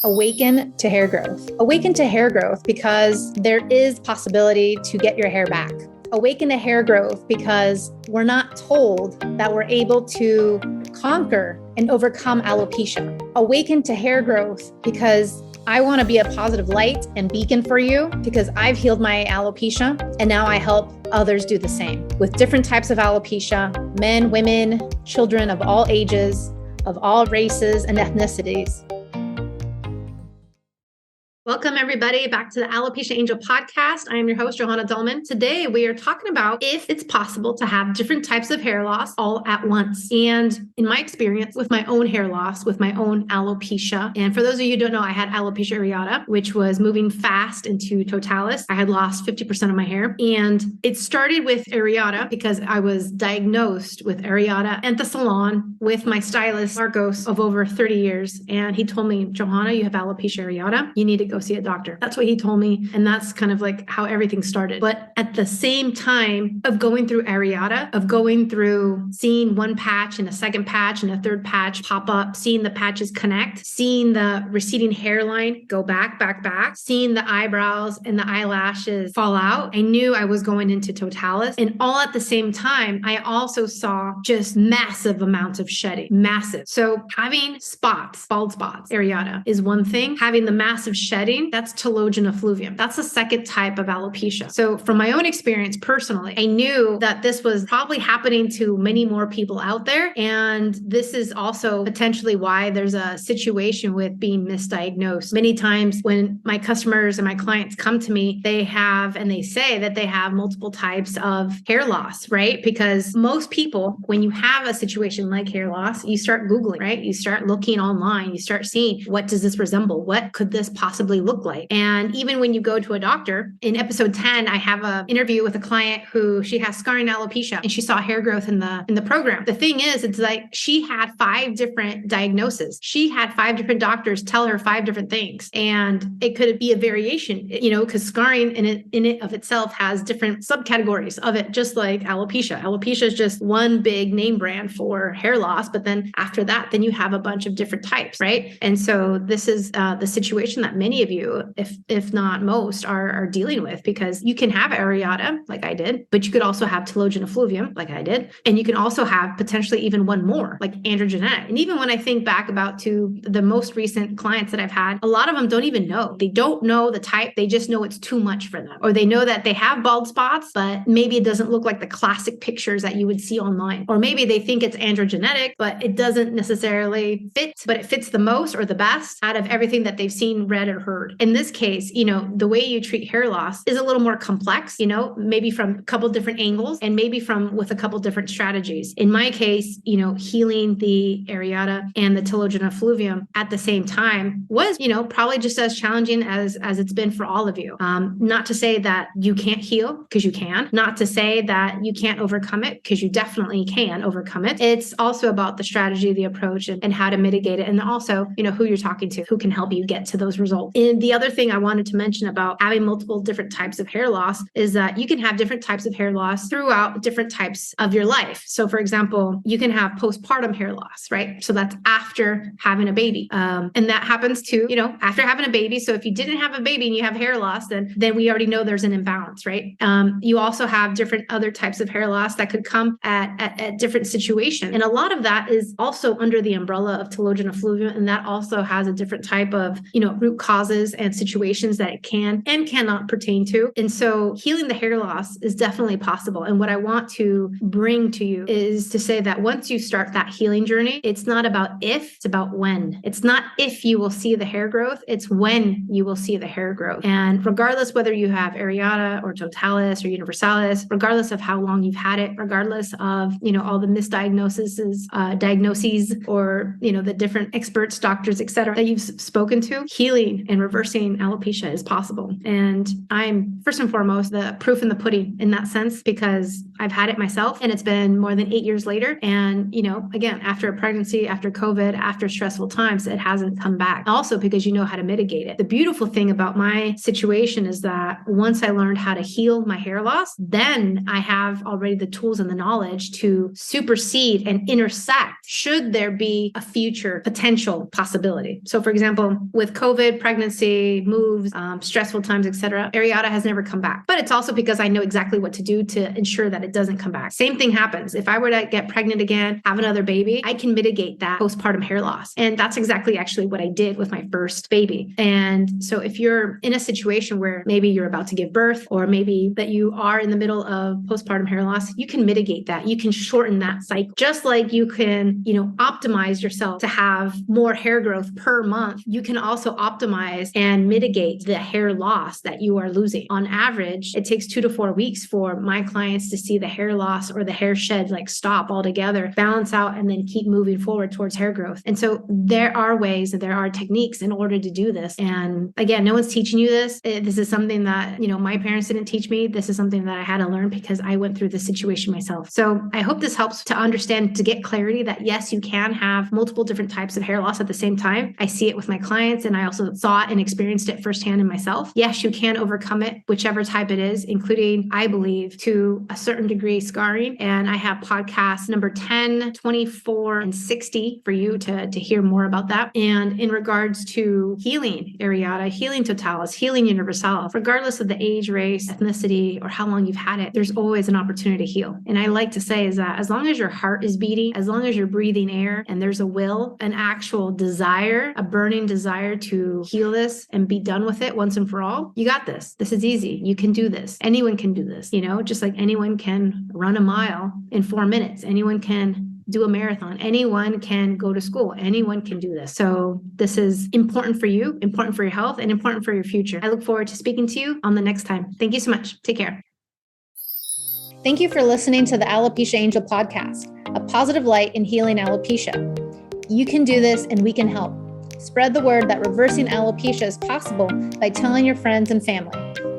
Awaken to hair growth. Awaken to hair growth because there is possibility to get your hair back. Awaken to hair growth because we're not told that we're able to conquer and overcome alopecia. Awaken to hair growth because I want to be a positive light and beacon for you because I've healed my alopecia and now I help others do the same with different types of alopecia, men, women, children of all ages, of all races and ethnicities. Welcome, everybody, back to the Alopecia Angel podcast. I am your host, Johanna Dullman. Today, we are talking about if it's possible to have different types of hair loss all at once. And in my experience with my own hair loss, with my own alopecia, and for those of you who don't know, I had alopecia areata, which was moving fast into totalis. I had lost 50% of my hair. And it started with areata because I was diagnosed with areata at the salon with my stylist, Marcos, of over 30 years. And he told me, Johanna, you have alopecia areata. You need to go see a doctor. That's what he told me. And that's kind of like how everything started. But at the same time of going through areata, of going through seeing one patch and a second patch and a third patch pop up, seeing the patches connect, seeing the receding hairline go back, seeing the eyebrows and the eyelashes fall out, I knew I was going into totalis. And all at the same time, I also saw just massive amounts of shedding, massive. So having spots, bald spots, areata is one thing. Having the massive shedding, that's telogen effluvium. That's the second type of alopecia. So from my own experience personally, I knew that this was probably happening to many more people out there. And this is also potentially why there's a situation with being misdiagnosed. Many times when my customers and my clients come to me, they say that they have multiple types of hair loss, right? Because most people, when you have a situation like hair loss, you start Googling, right? You start looking online, you start seeing, what does this resemble? What could this possibly look like? And even when you go to a doctor, in episode 10, I have an interview with a client who she has scarring alopecia and she saw hair growth in the program. The thing is, it's like she had 5 different diagnoses. She had 5 different doctors tell her 5 different things. And it could be a variation, because scarring in it of itself has different subcategories of it, just like alopecia. Alopecia is just one big name brand for hair loss. But then after that, then you have a bunch of different types, right? And so this is the situation that many of you, if not most, are dealing with, because you can have areata like I did, but you could also have telogen effluvium like I did. And you can also have potentially even one more, like androgenetic. And even when I think back about to the most recent clients that I've had, a lot of them don't even know. They don't know the type. They just know it's too much for them. Or they know that they have bald spots, but maybe it doesn't look like the classic pictures that you would see online. Or maybe they think it's androgenetic, but it doesn't necessarily fit, but it fits the most or the best out of everything that they've seen, read, or heard. In this case, the way you treat hair loss is a little more complex, maybe from a couple different angles and maybe with a couple different strategies. In my case, healing the areata and the telogen effluvium at the same time was, probably just as challenging as it's been for all of you. Not to say that you can't heal, because you can. Not to say that you can't overcome it, because you definitely can overcome it. It's also about the strategy, the approach, and how to mitigate it. And also, who you're talking to, who can help you get to those results. And the other thing I wanted to mention about having multiple different types of hair loss is that you can have different types of hair loss throughout different types of your life. So for example, you can have postpartum hair loss, right? So that's after having a baby. And that happens too, after having a baby. So if you didn't have a baby and you have hair loss, then we already know there's an imbalance, right? You also have different other types of hair loss that could come at different situations. And a lot of that is also under the umbrella of telogen effluvium. And that also has a different type of, root causes and situations that it can and cannot pertain to. And so healing the hair loss is definitely possible. And what I want to bring to you is to say that once you start that healing journey, it's not about if, it's about when. It's not if you will see the hair growth, it's when you will see the hair growth. And regardless whether you have areata or totalis or universalis, regardless of how long you've had it, regardless of, all the misdiagnoses, diagnoses, or, the different experts, doctors, et cetera, that you've spoken to, healing and reversing alopecia is possible. And I'm first and foremost the proof in the pudding in that sense, because I've had it myself and it's been more than 8 years later. And, again, after a pregnancy, after COVID, after stressful times, it hasn't come back. Also because you know how to mitigate it. The beautiful thing about my situation is that once I learned how to heal my hair loss, then I have already the tools and the knowledge to supersede and intersect should there be a future potential possibility. So for example, with COVID, pregnancy, moves, stressful times, etc., areata has never come back. But it's also because I know exactly what to do to ensure that it doesn't come back. Same thing happens. If I were to get pregnant again, have another baby, I can mitigate that postpartum hair loss. And that's exactly actually what I did with my first baby. And so if you're in a situation where maybe you're about to give birth, or maybe that you are in the middle of postpartum hair loss, you can mitigate that. You can shorten that cycle. Just like you can, optimize yourself to have more hair growth per month, you can also optimize and mitigate the hair loss that you are losing. On average, it takes 2 to 4 weeks for my clients to see the hair loss or the hair shed stop altogether, balance out, and then keep moving forward towards hair growth. And so there are ways and there are techniques in order to do this. And again, no one's teaching you this. This is something that, my parents didn't teach me. This is something that I had to learn because I went through this situation myself. So I hope this helps to understand, to get clarity that yes, you can have multiple different types of hair loss at the same time. I see it with my clients and I also saw it and experienced it firsthand in myself. Yes, you can overcome it, whichever type it is, including, I believe, to a certain degree, scarring. And I have podcasts number 10, 24, and 60 for you to hear more about that. And in regards to healing areata, healing totalis, healing universalis, regardless of the age, race, ethnicity, or how long you've had it, there's always an opportunity to heal. And I like to say is that as long as your heart is beating, as long as you're breathing air and there's a will, an actual desire, a burning desire to heal this and be done with it once and for all, you got this. This is easy. You can do this. Anyone can do this, just like anyone can run a mile in 4 minutes. Anyone can do a marathon. Anyone can go to school. Anyone can do this. So this is important for you, important for your health, and important for your future. I look forward to speaking to you on the next time. Thank you so much. Take care. Thank you for listening to the Alopecia Angel podcast, a positive light in healing alopecia. You can do this and we can help. Spread the word that reversing alopecia is possible by telling your friends and family.